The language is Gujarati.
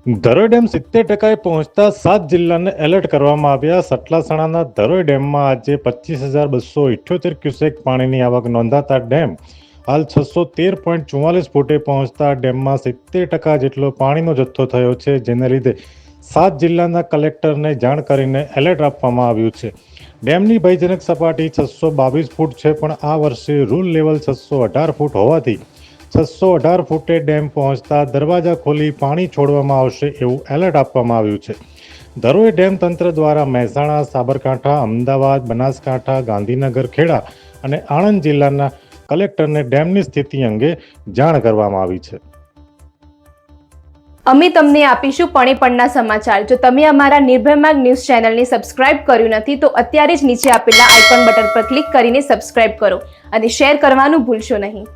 ધરોઈ ડેમ 70% પહોંચતા 7 જિલ્લાને એલર્ટ કરવામાં આવ્યા। સતલાસણાના ધરોઈ ડેમમાં આજે 25,278 ક્યુસેક પાણીની આવક નોંધાતા ડેમ હાલ 613.44 ફૂટે પહોંચતા ડેમમાં 70% જેટલો પાણીનો જથ્થો થયો છે, જેને લીધે 7 જિલ્લાના કલેક્ટરને જાણ કરીને એલર્ટ આપવામાં આવ્યું છે। ડેમની ભયજનક સપાટી 622 ફૂટ છે, પણ આ વર્ષે રૂલ લેવલ 618 ફૂટ હોવાથી 618 ફૂટે ડેમ પહોંચતા દરવાજા ખોલી પાણી છોડવામાં આવશે એવું એલર્ટ આપવામાં આવ્યું છે। ધરોઈ ડેમ તંત્ર દ્વારા મહેસાણા, સાબરકાંઠા, અમદાવાદ, બનાસકાંઠા, ગાંધીનગર, ખેડા અને આણંદ જિલ્લાના કલેક્ટરને ડેમની સ્થિતિ અંગે જાણ કરવામાં આવી છે। અમે તમને આપીશું પળે પળના સમાચાર। જો તમે અમારા નિર્ભય માર્ગ ન્યૂઝ ચેનલને સબસ્ક્રાઇબ કર્યું નથી તો અત્યારે જ નીચે આપેલા આઇકોન બટન પર ક્લિક કરીને સબસ્ક્રાઇબ કરો અને શેર કરવાનું ભૂલશો નહીં।